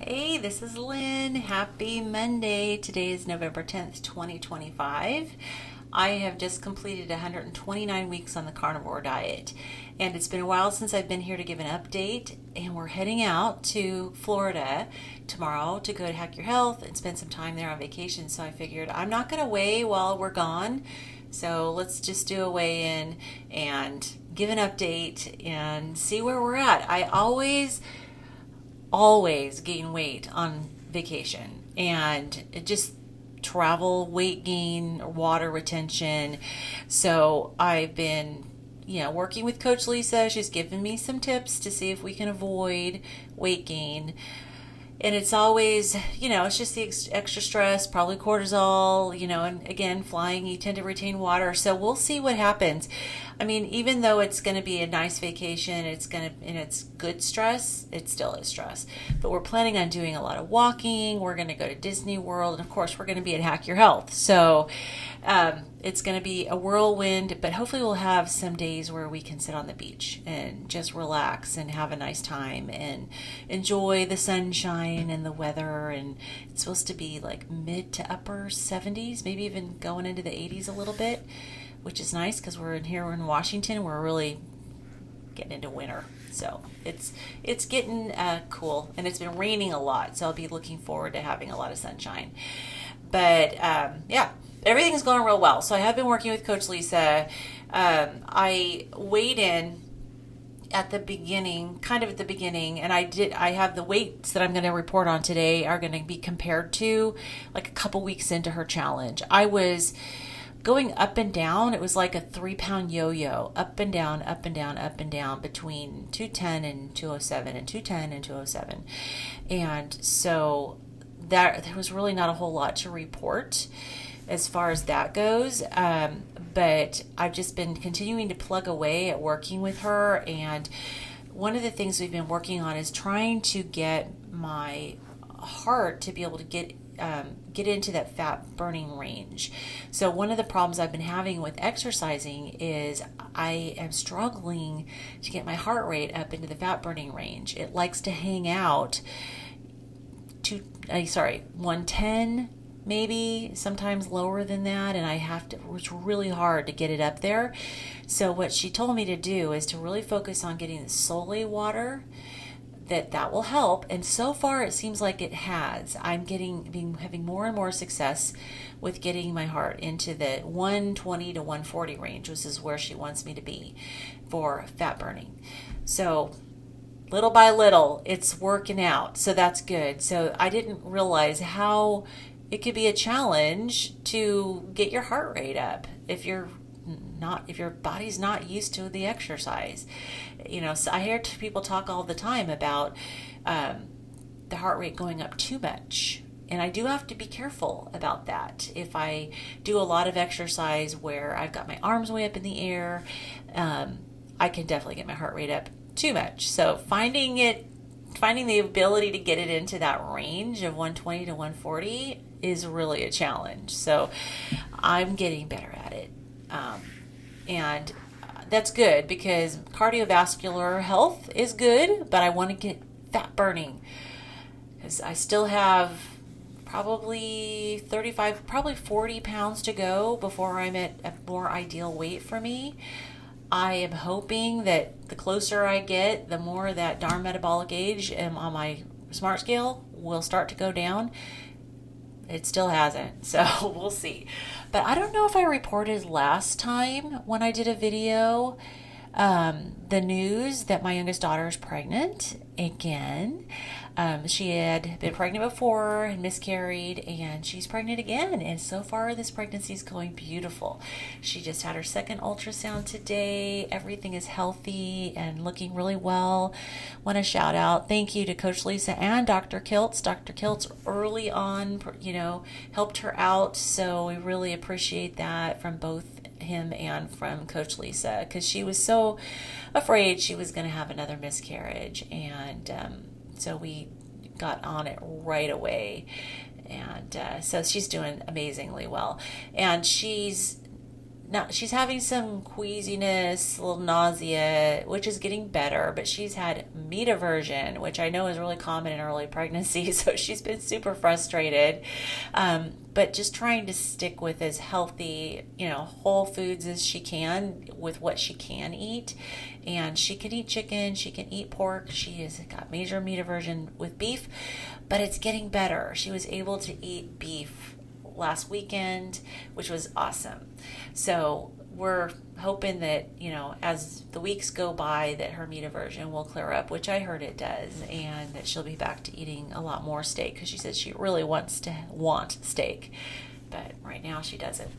Hey, this is Lynn. Happy Monday. Today is November 10th, 2025. I have just completed 129 weeks on the carnivore diet, and it's been a while since I've been here to give an update. And we're heading out to Florida tomorrow to go to Hack Your Health and spend some time there on vacation. So I figured I'm not going to weigh while we're gone. So let's just do a weigh in and give an update and see where we're at. I always gain weight on vacation, and it just travel weight gain, water retention. So I've been working with Coach Lisa. She's given me some tips to see if we can avoid weight gain. And it's always, it's just the extra stress, probably cortisol, and again, flying, you tend to retain water. So we'll see what happens. I mean, even though it's going to be a nice vacation, and it's good stress, it still is stress. But we're planning on doing a lot of walking. We're going to go to Disney World. And of course, we're going to be at Hack Your Health. So it's going to be a whirlwind, but hopefully we'll have some days where we can sit on the beach and just relax and have a nice time and enjoy the sunshine and the weather. And it's supposed to be like mid to upper 70s, maybe even going into the 80s a little bit, which is nice because we're in Washington. We're really getting into winter. So it's getting cool, and it's been raining a lot. So I'll be looking forward to having a lot of sunshine. But yeah, everything's going real well. So I have been working with Coach Lisa. I weighed in at the beginning, and I have the weights that I'm going to report on today are going to be compared to like a couple weeks into her challenge. I was going up and down. It was like a 3-pound yo-yo, up and down, up and down, up and down, between 210 and 207 and 210 and 207. And so there was really not a whole lot to report as far as that goes. But I've just been continuing to plug away at working with her. And one of the things we've been working on is trying to get my heart to be able to get into that fat burning range. So one of the problems I've been having with exercising is I am struggling to get my heart rate up into the fat burning range. It likes to hang out 110, maybe sometimes lower than that, and it's really hard to get it up there. So what she told me to do is to really focus on getting the solely water. That will help, and so far it seems like it has. I'm having more and more success with getting my heart into the 120 to 140 range, which is where she wants me to be for fat burning. So little by little, it's working out. So that's good. So I didn't realize how it could be a challenge to get your heart rate up if your body's not used to the exercise. So I hear people talk all the time about the heart rate going up too much. And I do have to be careful about that. If I do a lot of exercise where I've got my arms way up in the air, I can definitely get my heart rate up too much. So finding the ability to get it into that range of 120 to 140 is really a challenge. So I'm getting better at it. And that's good because cardiovascular health is good, but I want to get fat burning because I still have probably 40 pounds to go before I'm at a more ideal weight for me. I am hoping that the closer I get, the more that darn metabolic age on my smart scale will start to go down. It still hasn't, so we'll see. But I don't know if I reported last time when I did a video the news that my youngest daughter is pregnant again. She had been pregnant before and miscarried, and she's pregnant again. And so far, this pregnancy is going beautiful. She just had her second ultrasound today. Everything is healthy and looking really well. Want to shout out, thank you to Coach Lisa and Dr. Kiltz. Dr. Kiltz early on, helped her out. So we really appreciate that from both him and from Coach Lisa, because she was so afraid she was going to have another miscarriage. And so we got on it right away. And so she's doing amazingly well. And she's now she's having some queasiness, a little nausea, which is getting better, but she's had meat aversion, which I know is really common in early pregnancy. So she's been super frustrated. But just trying to stick with as healthy, whole foods as she can with what she can eat. And she can eat chicken, she can eat pork. She has got major meat aversion with beef, but it's getting better. She was able to eat beef last weekend, which was awesome. So we're hoping that, as the weeks go by, that her meat aversion will clear up, which I heard it does, and that she'll be back to eating a lot more steak, because she says she really wants to want steak, but right now she doesn't.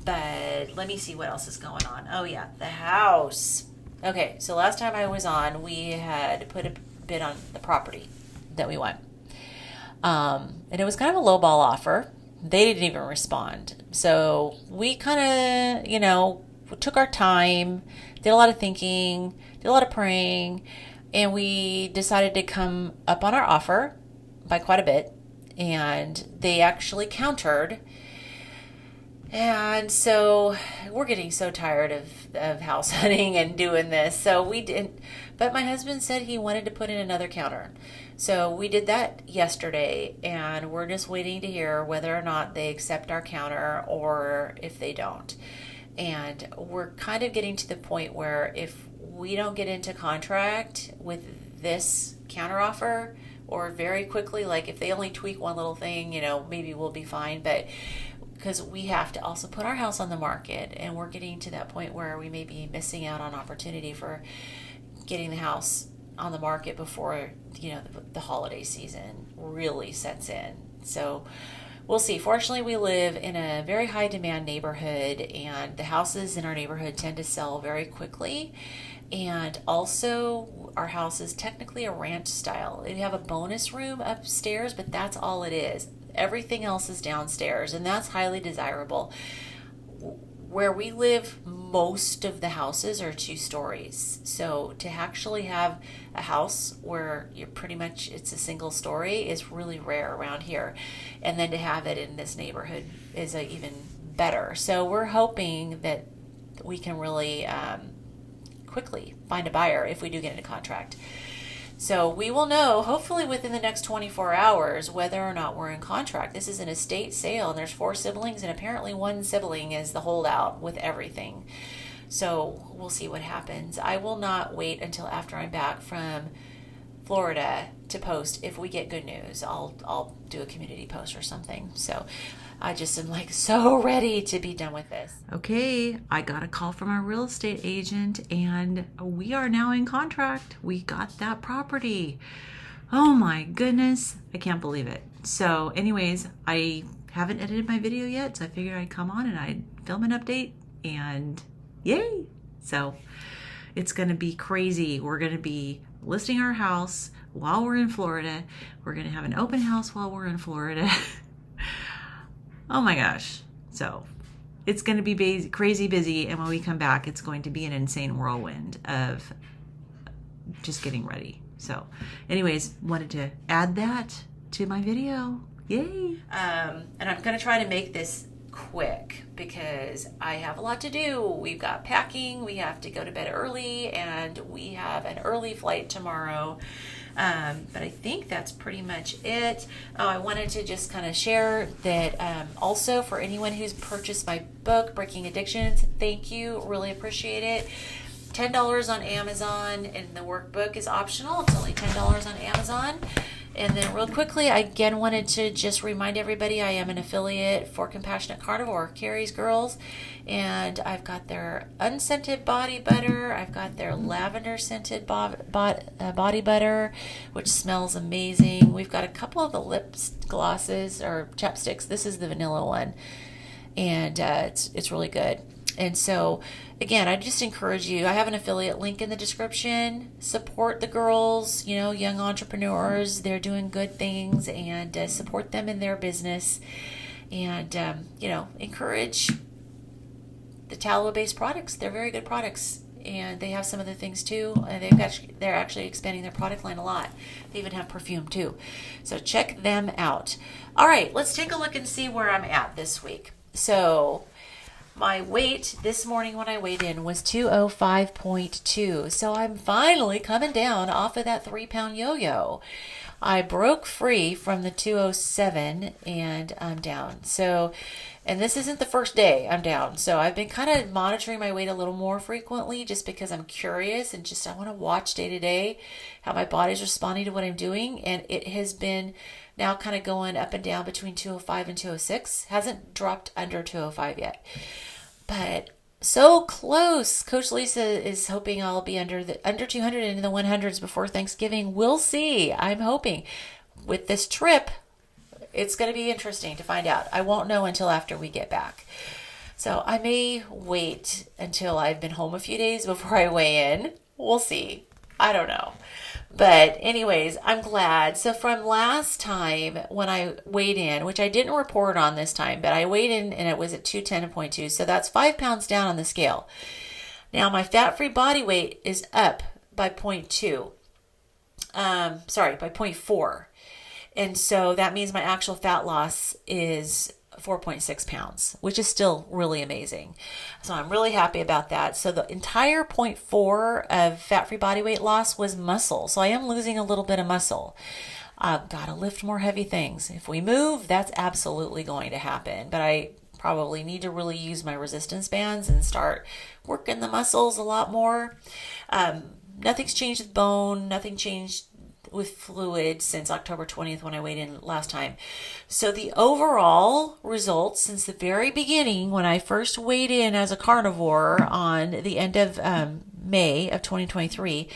But let me see what else is going on. Oh yeah, the house. Okay, so last time I was on, we had put a bid on the property that we want. And it was kind of a lowball offer. They didn't even respond. So we kind of, took our time, did a lot of thinking, did a lot of praying, and we decided to come up on our offer by quite a bit. And they actually countered. And so we're getting so tired of house hunting and doing this. So we didn't, but my husband said he wanted to put in another counter. So we did that yesterday, and we're just waiting to hear whether or not they accept our counter or if they don't. And we're kind of getting to the point where if we don't get into contract with this counter offer, or very quickly, like if they only tweak one little thing, maybe we'll be fine. But because we have to also put our house on the market, and we're getting to that point where we may be missing out on opportunity for getting the house on the market before the holiday season really sets in. So we'll see. Fortunately, we live in a very high demand neighborhood, and the houses in our neighborhood tend to sell very quickly. And also, our house is technically a ranch style. We have a bonus room upstairs, but that's all it is. Everything else is downstairs, and that's highly desirable. Where we live, most of the houses are 2 stories. So to actually have a house where it's a single story is really rare around here. And then to have it in this neighborhood is even better. So we're hoping that we can really quickly find a buyer if we do get into contract. So we will know, hopefully within the next 24 hours, whether or not we're in contract. This is an estate sale, and there's 4 siblings, and apparently one sibling is the holdout with everything. So we'll see what happens. I will not wait until after I'm back from Florida to post if we get good news. I'll do a community post or something. So I just am so ready to be done with this. Okay, I got a call from our real estate agent, and we are now in contract. We got that property. Oh my goodness, I can't believe it. So anyways, I haven't edited my video yet, so I figured I'd come on and I'd film an update, and yay! So it's gonna be crazy. We're gonna be listing our house while we're in Florida. We're gonna have an open house while we're in Florida. Oh my gosh. So it's going to be crazy busy. And when we come back, it's going to be an insane whirlwind of just getting ready. So anyways, wanted to add that to my video. Yay. And I'm going to try to make this quick because I have a lot to do. We've got packing. We have to go to bed early, and we have an early flight tomorrow. But I think that's pretty much it. Oh, I wanted to just kind of share that also for anyone who's purchased my book, Breaking Addictions, thank you. Really appreciate it. $10 on Amazon, and the workbook is optional. It's only $10 on Amazon. And then real quickly, I again wanted to just remind everybody I am an affiliate for Compassionate Carnivore, Kerry's Girls, and I've got their unscented body butter. I've got their lavender scented body butter, which smells amazing. We've got a couple of the lip glosses or chapsticks. This is the vanilla one, and it's really good. And so, again, I just encourage you. I have an affiliate link in the description. Support the girls, young entrepreneurs. They're doing good things, and support them in their business. And, encourage the tallow-based products. They're very good products, and they have some of the things too. And they're actually expanding their product line a lot. They even have perfume too. So check them out. All right, let's take a look and see where I'm at this week. So My weight this morning when I weighed in was 205.2. So I'm finally coming down off of that 3-pound yo-yo. I broke free from the 207 and I'm down. So, and this isn't the first day I'm down. So I've been kind of monitoring my weight a little more frequently just because I'm curious and just I want to watch day to day how my body's responding to what I'm doing. And it has been now kind of going up and down between 205 and 206. Hasn't dropped under 205 yet. But so close. Coach Lisa is hoping I'll be under 200 and in the 100s before Thanksgiving. We'll see. I'm hoping. With this trip, it's going to be interesting to find out. I won't know until after we get back. So I may wait until I've been home a few days before I weigh in. We'll see. I don't know. But anyways, I'm glad. So from last time when I weighed in, which I didn't report on this time, but I weighed in and it was at 210.2. So that's 5 pounds down on the scale. Now my fat-free body weight is up by 0.2. By 0.4. And so that means my actual fat loss is 4.6 pounds, which is still really amazing. So I'm really happy about that. So the entire 0.4 of fat-free body weight loss was muscle. So I am losing a little bit of muscle. I've got to lift more heavy things. If we move, that's absolutely going to happen. But I probably need to really use my resistance bands and start working the muscles a lot more. Nothing's changed with bone. Nothing changed with fluid since October 20th when I weighed in last time. So the overall results since the very beginning when I first weighed in as a carnivore on the end of May of 2023,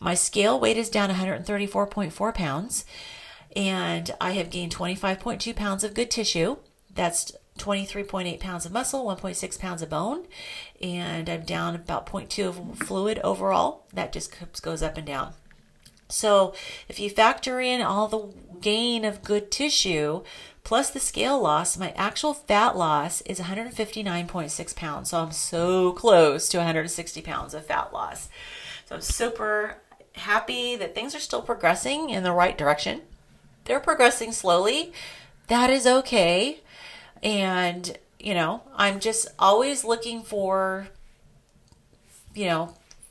my scale weight is down 134.4 pounds and I have gained 25.2 pounds of good tissue. That's 23.8 pounds of muscle, 1.6 pounds of bone, and I'm down about 0.2 of fluid overall. That just goes up and down. So if you factor in all the gain of good tissue plus the scale loss, my actual fat loss is 159.6 pounds. So I'm so close to 160 pounds of fat loss. So I'm super happy that things are still progressing in the right direction. They're progressing slowly. That is okay. And, I'm just always looking for,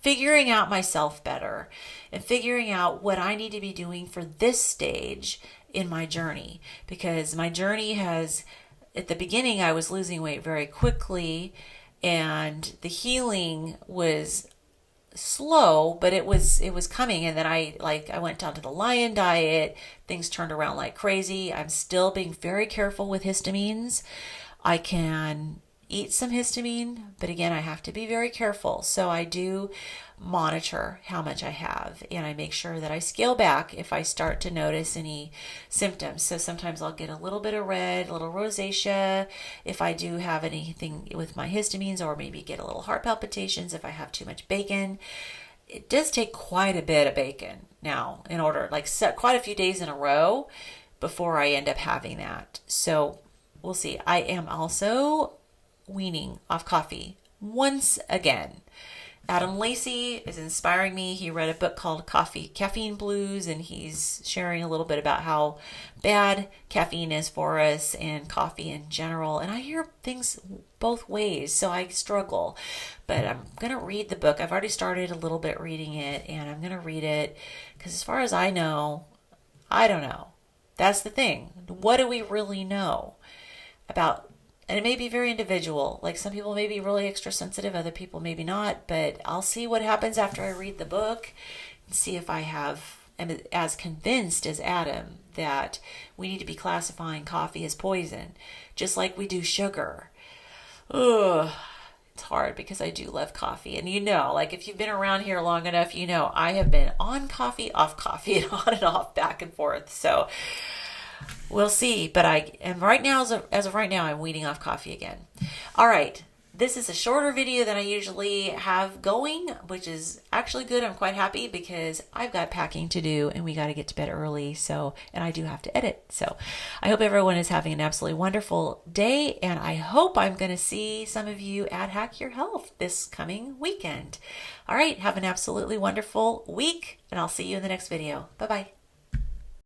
figuring out myself better and figuring out what I need to be doing for this stage in my journey. Because my journey has, at the beginning, I was losing weight very quickly and the healing was slow, but it was coming. And then I went down to the lion diet. Things turned around like crazy. I'm still being very careful with histamines. I can eat some histamine, but again, I have to be very careful. So I do monitor how much I have and I make sure that I scale back if I start to notice any symptoms. So sometimes I'll get a little bit of red, a little rosacea if I do have anything with my histamines, or maybe get a little heart palpitations if I have too much bacon. It does take quite a bit of bacon now in order, quite a few days in a row before I end up having that. So we'll see. I am also weaning off coffee once again. Adam Lacey is inspiring me. He read a book called Caffeine Blues, and he's sharing a little bit about how bad caffeine is for us and coffee in general. And I hear things both ways, so I struggle. But I'm going to read the book. I've already started a little bit reading it, and I'm going to read it because as far as I know, I don't know. That's the thing. What do we really know about? And it may be very individual. Like some people may be really extra sensitive, other people maybe not. But I'll see what happens after I read the book and see if I am as convinced as Adam that we need to be classifying coffee as poison, just like we do sugar. Ugh. It's hard because I do love coffee. And if you've been around here long enough, I have been on coffee, off coffee, and on and off, back and forth. So we'll see, but I am right now, as of right now, I'm weaning off coffee again. All right, this is a shorter video than I usually have going, which is actually good. I'm quite happy because I've got packing to do and we got to get to bed early. And I do have to edit. So I hope everyone is having an absolutely wonderful day. And I hope I'm going to see some of you at Hack Your Health this coming weekend. All right, have an absolutely wonderful week and I'll see you in the next video. Bye-bye.